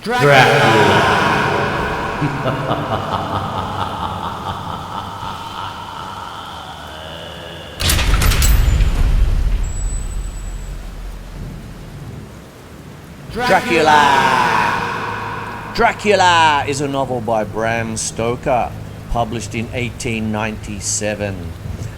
Dracula. Dracula is a novel by Bram Stoker, published in 1897.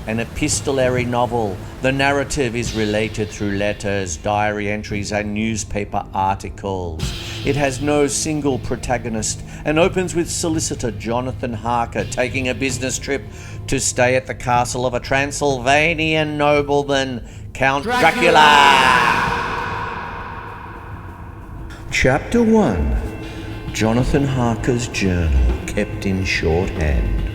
An epistolary novel, the narrative is related through letters, diary entries, and newspaper articles. It has no single protagonist and opens with solicitor Jonathan Harker taking a business trip to stay at the castle of a Transylvanian nobleman, Count Dracula. Chapter 1. Jonathan Harker's journal, kept in shorthand.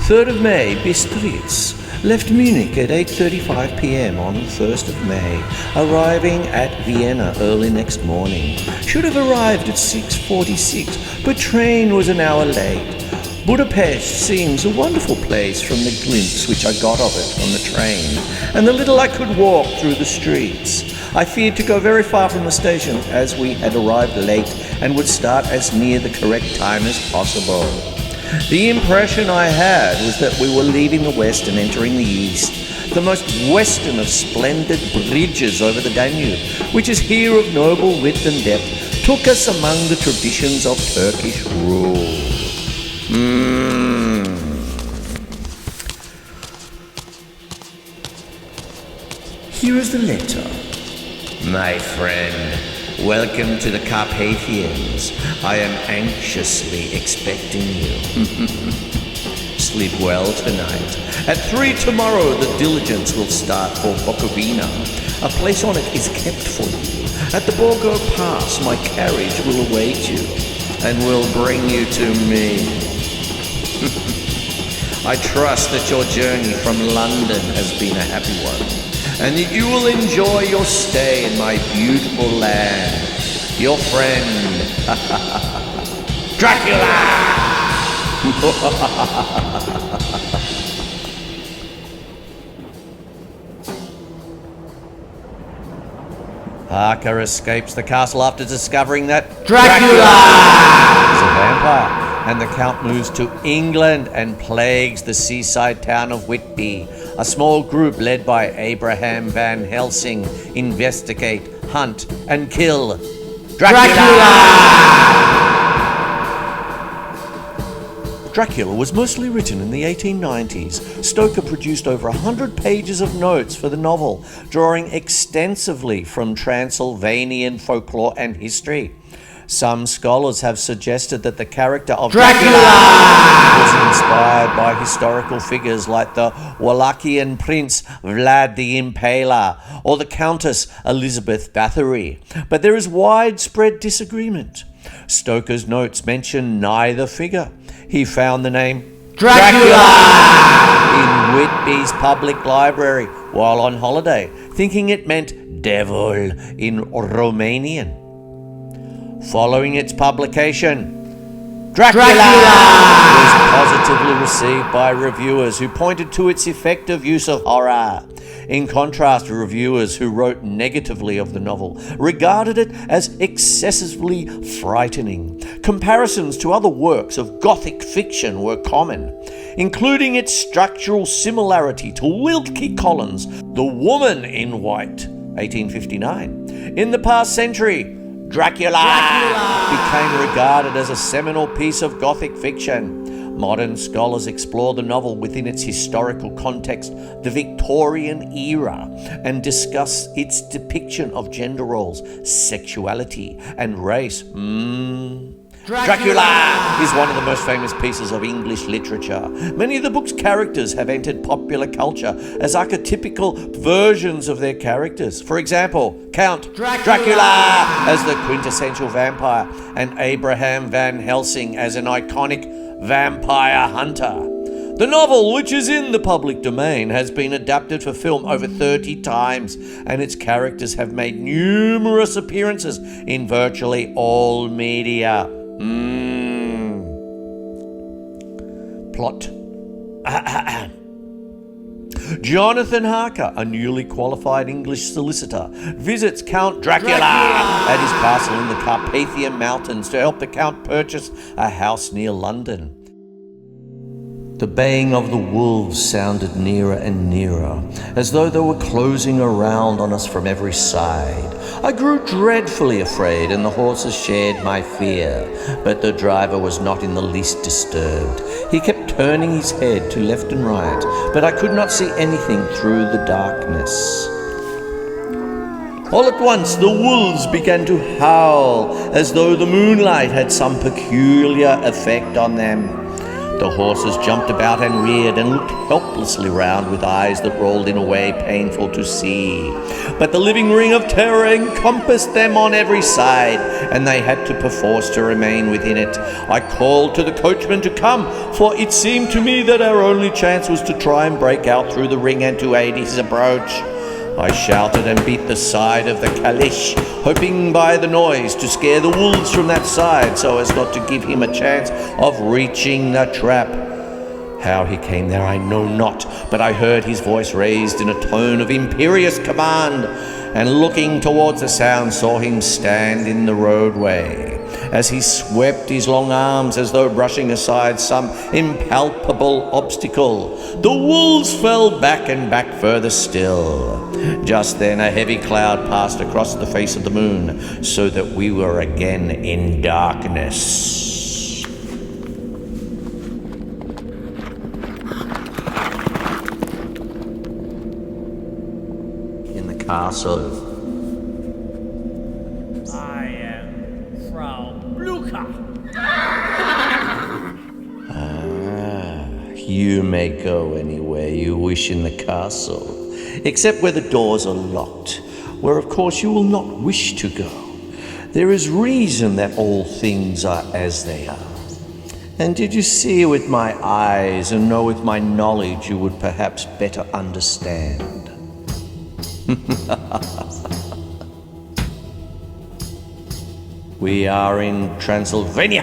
3rd of May, Bistritz. Left Munich at 8:35 p.m. on the 1st of May, arriving at Vienna early next morning. Should have arrived at 6:46, but train was an hour late. Budapest seems a wonderful place from the glimpse which I got of it on the train, and the little I could walk through the streets. I feared to go very far from the station, as we had arrived late and would start as near the correct time as possible. The impression I had was that we were leaving the west and entering the east, the most western of splendid bridges over the Danube, which is here of noble width and depth, took us among the traditions of Turkish rule. Here is the letter. My friend, welcome to the Carpathians. I am anxiously expecting you. Sleep well tonight. At 3 tomorrow, the diligence will start for Bukovina. A place on it is kept for you. At the Borgo Pass, my carriage will await you and will bring you to me. I trust that your journey from London has been a happy one, and that you will enjoy your stay in my beautiful land. Your friend, Dracula! Harker escapes the castle after discovering that Dracula is a vampire, and the Count moves to England and plagues the seaside town of Whitby. A small group led by Abraham Van Helsing investigate, hunt, and kill Dracula! Dracula was mostly written in the 1890s. Stoker produced over 100 pages of notes for the novel, drawing extensively from Transylvanian folklore and history. Some scholars have suggested that the character of Dracula was inspired by historical figures like the Wallachian prince Vlad the Impaler or the Countess Elizabeth Bathory. But there is widespread disagreement. Stoker's notes mention neither figure. He found the name Dracula in Whitby's public library while on holiday, thinking it meant devil in Romanian. Following its publication, Dracula was positively received by reviewers who pointed to its effective use of horror. In contrast, reviewers who wrote negatively of the novel regarded it as excessively frightening. Comparisons to other works of Gothic fiction were common, including its structural similarity to Wilkie Collins' The Woman in White, 1859. In the past century, Dracula became regarded as a seminal piece of Gothic fiction. Modern scholars explore the novel within its historical context, the Victorian era, and discuss its depiction of gender roles, sexuality, and race. Dracula is one of the most famous pieces of English literature. Many of the book's characters have entered popular culture as archetypical versions of their characters. For example, Count Dracula as the quintessential vampire, and Abraham Van Helsing as an iconic vampire hunter. The novel, which is in the public domain, has been adapted for film over 30 times, and its characters have made numerous appearances in virtually all media. Plot. Jonathan Harker, a newly qualified English solicitor, visits Count Dracula at his castle in the Carpathian Mountains to help the Count purchase a house near London. The baying of the wolves sounded nearer and nearer, as though they were closing around on us from every side. I grew dreadfully afraid, and the horses shared my fear, but the driver was not in the least disturbed. He kept turning his head to left and right, but I could not see anything through the darkness. All at once, the wolves began to howl, as though the moonlight had some peculiar effect on them. The horses jumped about and reared and looked helplessly round with eyes that rolled in a way painful to see. But the living ring of terror encompassed them on every side, and they had to perforce to remain within it. I called to the coachman to come, for it seemed to me that our only chance was to try and break out through the ring and to aid his approach. I shouted and beat the side of the caleche, hoping by the noise to scare the wolves from that side so as not to give him a chance of reaching the trap. How he came there I know not, but I heard his voice raised in a tone of imperious command, and looking towards the sound saw him stand in the roadway. As he swept his long arms as though brushing aside some impalpable obstacle, the wolves fell back and back further still. Just then a heavy cloud passed across the face of the moon, so that we were again in darkness. In the castle. You may go anywhere you wish in the castle, except where the doors are locked, where of course you will not wish to go. There is reason that all things are as they are. And did you see with my eyes and know with my knowledge, you would perhaps better understand. We are in Transylvania,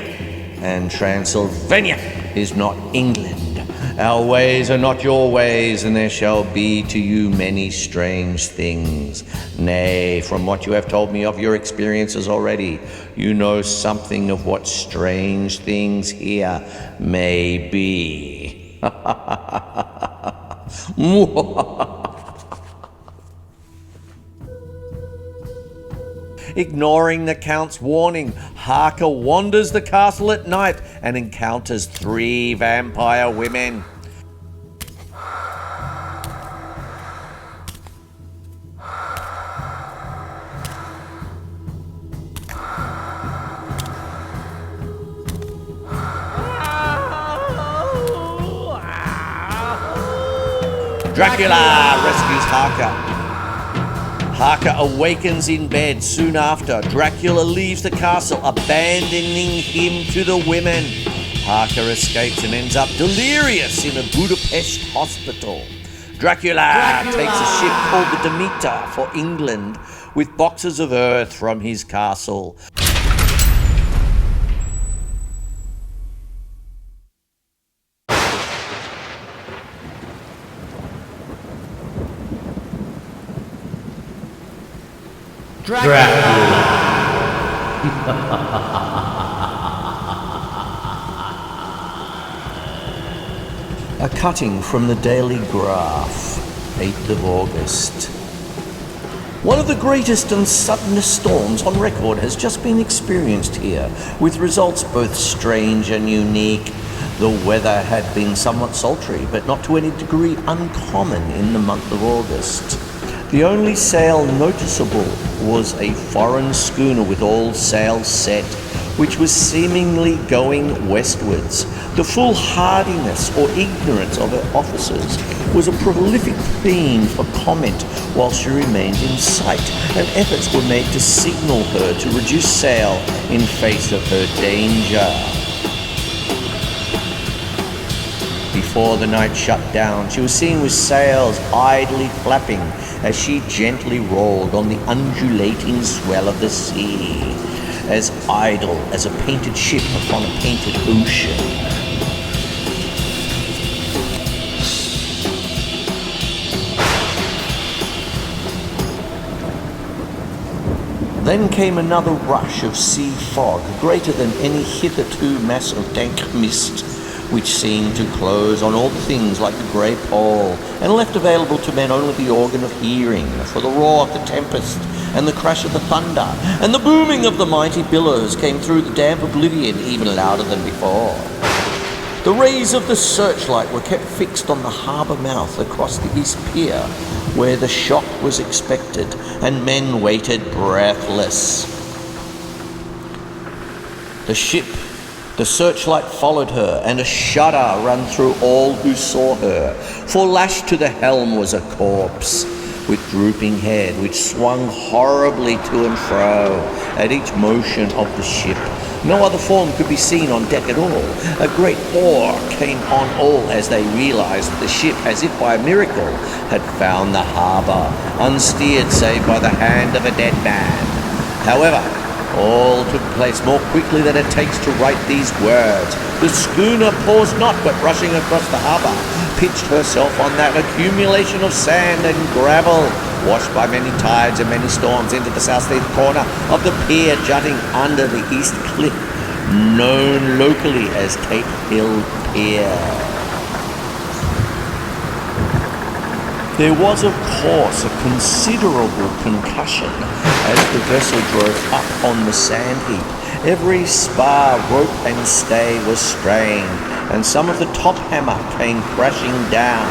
and Transylvania is not England. Our ways are not your ways, and there shall be to you many strange things. Nay, from what you have told me of your experiences already, you know something of what strange things here may be. Ignoring the Count's warning, Harker wanders the castle at night and encounters 3 vampire women. Dracula rescues Harker. Harker awakens in bed soon after. Dracula leaves the castle, abandoning him to the women. Harker escapes and ends up delirious in a Budapest hospital. Dracula takes a ship called the Demeter for England with boxes of earth from his castle. Dracula. A cutting from the Daily Graph, 8th of August. One of the greatest and suddenest storms on record has just been experienced here, with results both strange and unique. The weather had been somewhat sultry, but not to any degree uncommon in the month of August. The only sail noticeable was a foreign schooner with all sails set, which was seemingly going westwards. The foolhardiness or ignorance of her officers was a prolific theme for comment while she remained in sight, and efforts were made to signal her to reduce sail in face of her danger. Before the night shut down, she was seen with sails idly flapping as she gently rolled on the undulating swell of the sea, as idle as a painted ship upon a painted ocean. Then came another rush of sea fog, greater than any hitherto mass of dank mist, which seemed to close on all things like the grey pall, and left available to men only the organ of hearing, for the roar of the tempest, and the crash of the thunder, and the booming of the mighty billows came through the damp oblivion even louder than before. The rays of the searchlight were kept fixed on the harbour mouth across the east pier, where the shock was expected, and men waited breathless. The searchlight followed her, and a shudder ran through all who saw her, for lashed to the helm was a corpse, with drooping head, which swung horribly to and fro at each motion of the ship. No other form could be seen on deck at all. A great awe came on all as they realized that the ship, as if by a miracle, had found the harbor, unsteered save by the hand of a dead man. However, all took place more quickly than it takes to write these words. The schooner paused not, but rushing across the harbor, pitched herself on that accumulation of sand and gravel, washed by many tides and many storms into the southeast corner of the pier jutting under the east cliff, known locally as Cape Hill Pier. There was, of course, a considerable concussion as the vessel drove up on the sand heap. Every spar, rope and stay was strained, and some of the top hammer came crashing down.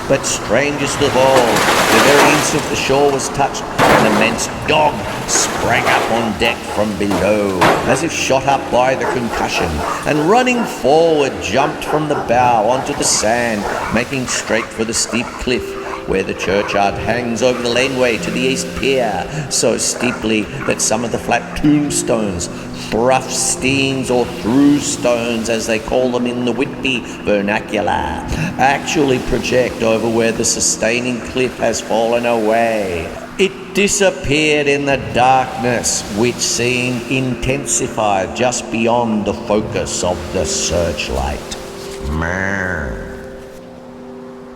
But strangest of all, the very instant the shore was touched, an immense dog sprang up on deck from below, as if shot up by the concussion, and running forward jumped from the bow onto the sand, making straight for the steep cliff, where the churchyard hangs over the laneway to the east pier, so steeply that some of the flat tombstones, thruff steams or through stones as they call them in the Whitby vernacular, actually project over where the sustaining cliff has fallen away. It disappeared in the darkness, which seemed intensified just beyond the focus of the searchlight.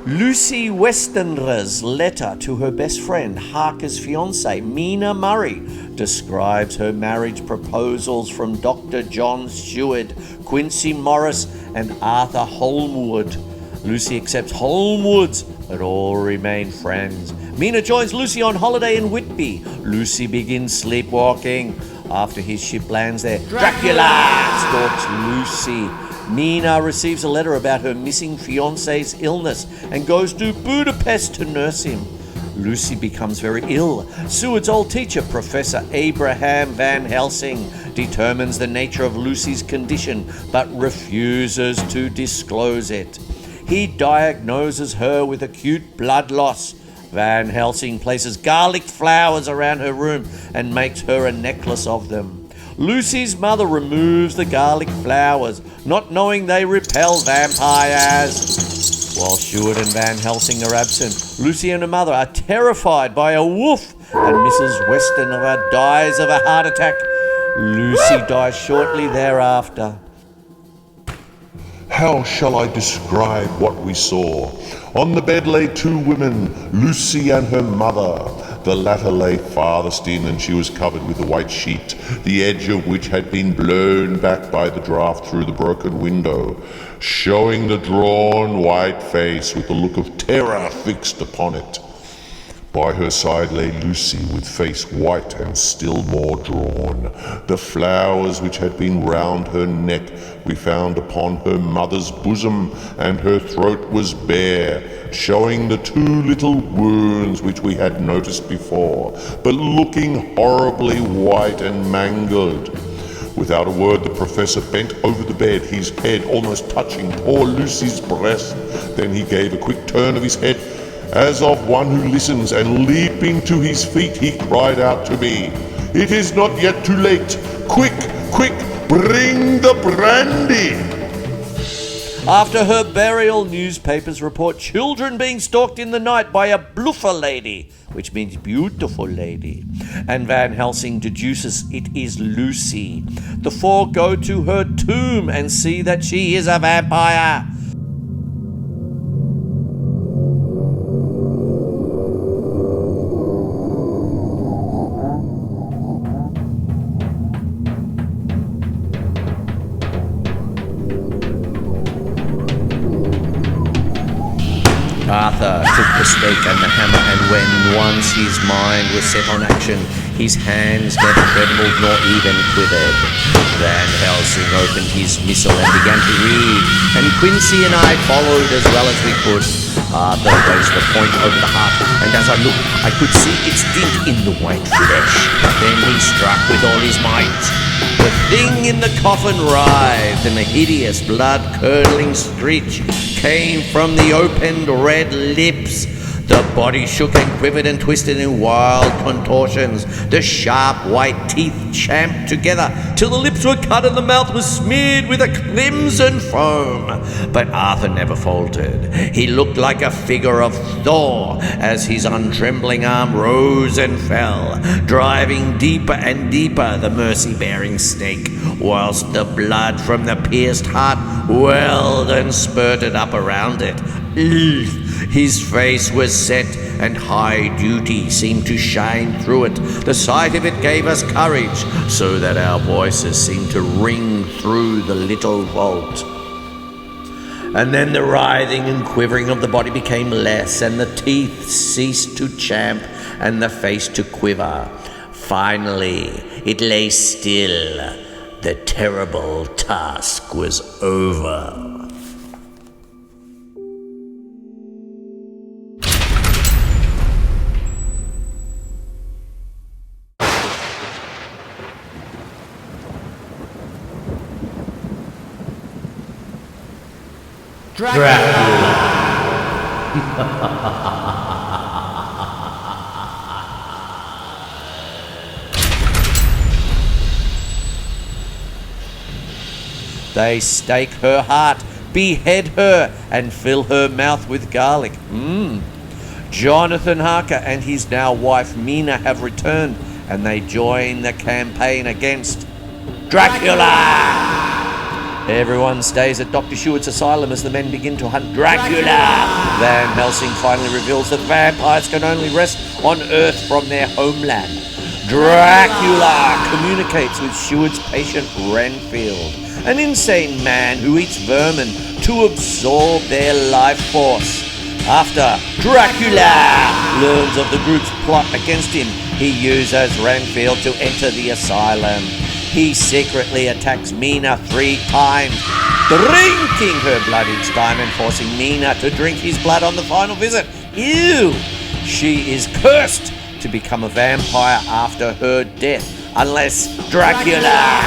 Lucy Westenra's letter to her best friend, Harker's fiancée, Mina Murray, describes her marriage proposals from Dr. John Seward, Quincy Morris, and Arthur Holmwood. Lucy accepts Holmwood's, but all remain friends. Mina joins Lucy on holiday in Whitby. Lucy begins sleepwalking. After his ship lands there, Dracula stalks Lucy. Mina receives a letter about her missing fiancé's illness and goes to Budapest to nurse him. Lucy becomes very ill. Seward's old teacher, Professor Abraham Van Helsing, determines the nature of Lucy's condition but refuses to disclose it. He diagnoses her with acute blood loss. Van Helsing places garlic flowers around her room and makes her a necklace of them. Lucy's mother removes the garlic flowers, not knowing they repel vampires. While Seward and Van Helsing are absent, Lucy and her mother are terrified by a wolf, and Mrs. Westenra dies of a heart attack. Lucy dies shortly thereafter. How shall I describe what we saw? On the bed lay two women, Lucy and her mother. The latter lay farthest in, and she was covered with a white sheet, the edge of which had been blown back by the draught through the broken window, showing the drawn white face with the look of terror fixed upon it. By her side lay Lucy, with face white and still more drawn. The flowers which had been round her neck we found upon her mother's bosom, and her throat was bare, showing the two little wounds which we had noticed before, but looking horribly white and mangled. Without a word, the professor bent over the bed, his head almost touching poor Lucy's breast. Then he gave a quick turn of his head, as of one who listens, and leaping to his feet, he cried out to me, "It is not yet too late! Quick, quick, bring the brandy!" After her burial, newspapers report children being stalked in the night by a bluffer lady, which means beautiful lady, and Van Helsing deduces it is Lucy. The four go to her tomb and see that she is a vampire. the stake and the hammer, and when once his mind was set on action, his hands never trembled nor even quivered. Van Helsing opened his missal and began to read, and Quincy and I followed as well as we could. Arthur placed the point over the heart, and as I looked, I could see its dint in the white flesh. Then he struck with all his might. The thing in the coffin writhed, and a hideous blood-curdling screech came from the opened red lips. The body shook and quivered and twisted in wild contortions. The sharp white teeth champed together till the lips were cut and the mouth was smeared with a crimson foam. But Arthur never faltered. He looked like a figure of Thor as his untrembling arm rose and fell, driving deeper and deeper the mercy-bearing stake, whilst the blood from the pierced heart welled and spurted up around it. His face was set, and high duty seemed to shine through it. The sight of it gave us courage, so that our voices seemed to ring through the little vault. And then the writhing and quivering of the body became less, and the teeth ceased to champ, and the face to quiver. Finally, it lay still. The terrible task was over. Dracula. They stake her heart, behead her, and fill her mouth with garlic. Jonathan Harker and his now wife Mina have returned, and they join the campaign against Dracula! Everyone stays at Dr. Shewart's asylum as the men begin to hunt Dracula. Van Helsing finally reveals that vampires can only rest on Earth from their homeland. Dracula communicates with Shewart's patient Renfield, an insane man who eats vermin to absorb their life force. After Dracula learns of the group's plot against him, he uses Renfield to enter the asylum. He secretly attacks Mina 3 times, drinking her blood each time and forcing Mina to drink his blood on the final visit. Ew! She is cursed to become a vampire after her death, unless Dracula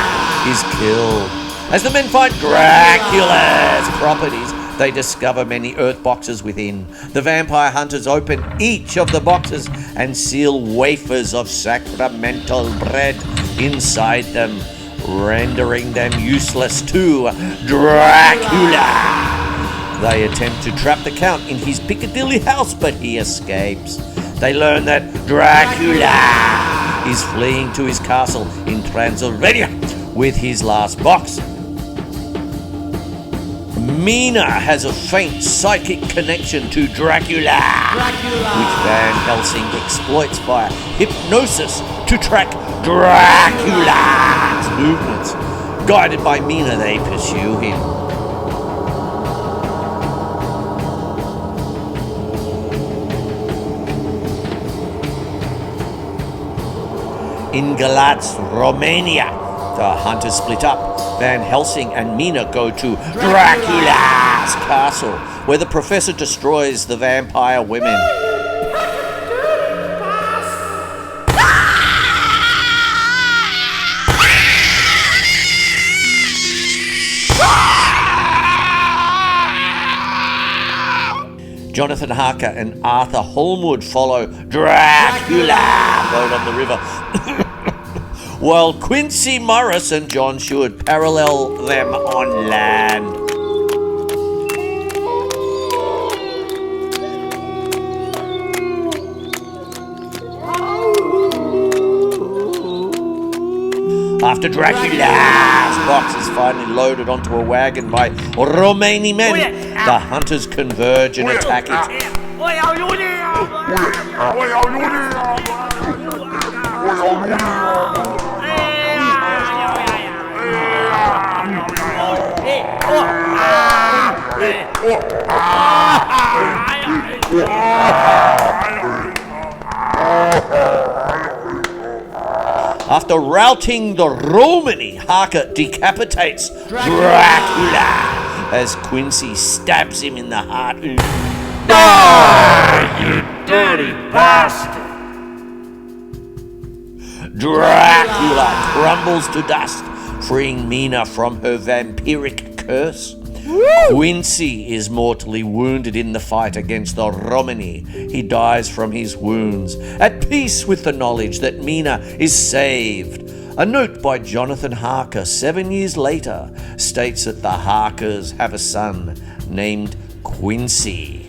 is killed. As the men find Dracula's properties, they discover many earth boxes within. The vampire hunters open each of the boxes and seal wafers of sacramental bread inside them, rendering them useless to Dracula. They attempt to trap the Count in his Piccadilly house, but he escapes. They learn that Dracula is fleeing to his castle in Transylvania with his last box. Mina has a faint psychic connection to Dracula, which Van Helsing exploits via hypnosis to track Dracula's movements. Guided by Mina, they pursue him. In Galatz, Romania, the hunters split up. Van Helsing and Mina go to Dracula's castle, where the professor destroys the vampire women. Jonathan Harker and Arthur Holmwood follow Dracula boat on the river, while Quincy Morris and John Sheward parallel them on land. After Dracula's box is finally loaded onto a wagon by Romani men, the hunters converge and attack it. After routing the Romany, Harker decapitates Dracula as Quincy stabs him in the heart. Die, you dirty bastard! Dracula crumbles to dust, freeing Mina from her vampiric curse. Quincy is mortally wounded in the fight against the Romany. He dies from his wounds, at peace with the knowledge that Mina is saved. A note by Jonathan Harker 7 years later states that the Harkers have a son named Quincy.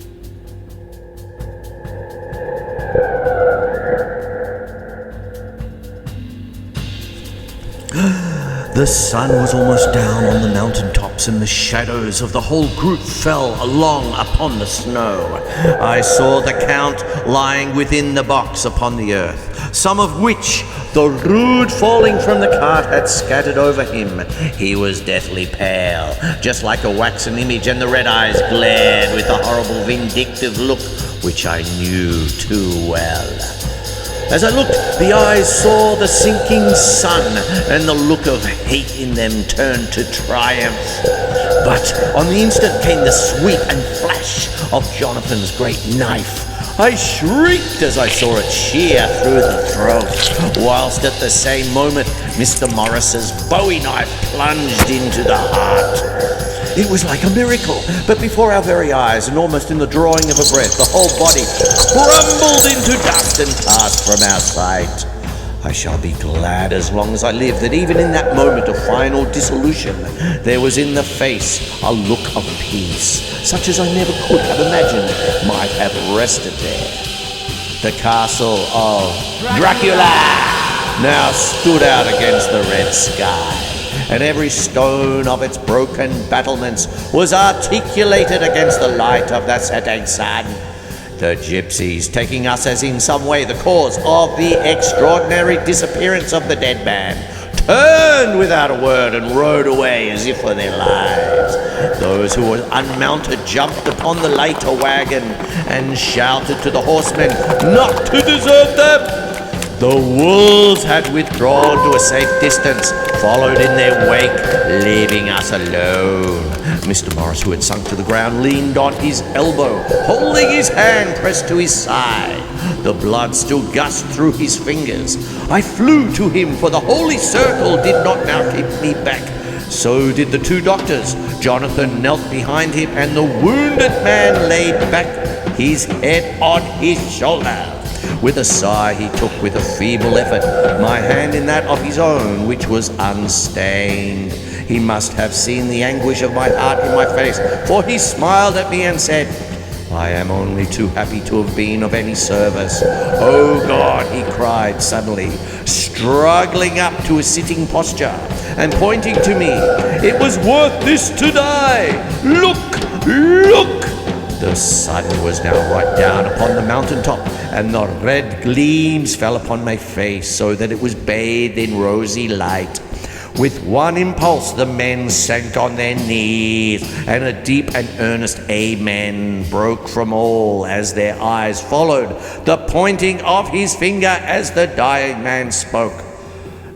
The sun was almost down on the mountaintops, and the shadows of the whole group fell along upon the snow. I saw the Count lying within the box upon the earth, some of which the rude falling from the cart had scattered over him. He was deathly pale, just like a waxen image, and the red eyes glared with a horrible vindictive look which I knew too well. As I looked, the eyes saw the sinking sun, and the look of hate in them turned to triumph. But on the instant came the sweep and flash of Jonathan's great knife. I shrieked as I saw it shear through the throat, whilst at the same moment Mr. Morris's bowie knife plunged into the heart. It was like a miracle, but before our very eyes, and almost in the drawing of a breath, the whole body crumbled into dust and passed from our sight. I shall be glad as long as I live that even in that moment of final dissolution, there was in the face a look of peace, such as I never could have imagined might have rested there. The castle of Dracula now stood out against the red sky, and every stone of its broken battlements was articulated against the light of the setting sun. The gypsies, taking us as in some way the cause of the extraordinary disappearance of the dead man, turned without a word and rode away as if for their lives. Those who were unmounted jumped upon the later wagon and shouted to the horsemen not to desert them. The wolves had withdrawn to a safe distance, followed in their wake, leaving us alone. Mr. Morris, who had sunk to the ground, leaned on his elbow, holding his hand pressed to his side. The blood still gushed through his fingers. I flew to him, for the holy circle did not now keep me back. So did the two doctors. Jonathan knelt behind him, and the wounded man laid back his head on his shoulder. With a sigh, he took with a feeble effort my hand in that of his own, which was unstained. He must have seen the anguish of my heart in my face, for he smiled at me and said, "I am only too happy to have been of any service." "Oh God," he cried suddenly, struggling up to a sitting posture and pointing to me, "it was worth this to die! Look, look!" The sun was now right down upon the mountaintop, and the red gleams fell upon my face so that it was bathed in rosy light. With one impulse, the men sank on their knees, and a deep and earnest amen broke from all as their eyes followed the pointing of his finger as the dying man spoke.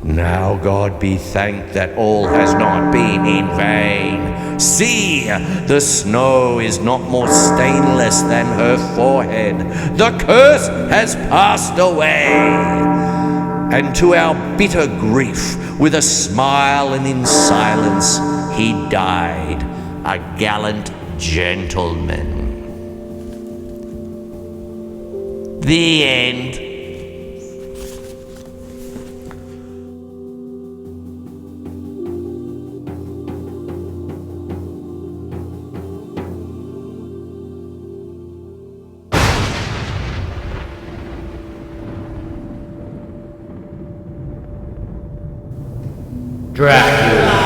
"Now God be thanked that all has not been in vain. See, the snow is not more stainless than her forehead. The curse has passed away." And to our bitter grief, with a smile and in silence, he died, a gallant gentleman. The end. Dracula.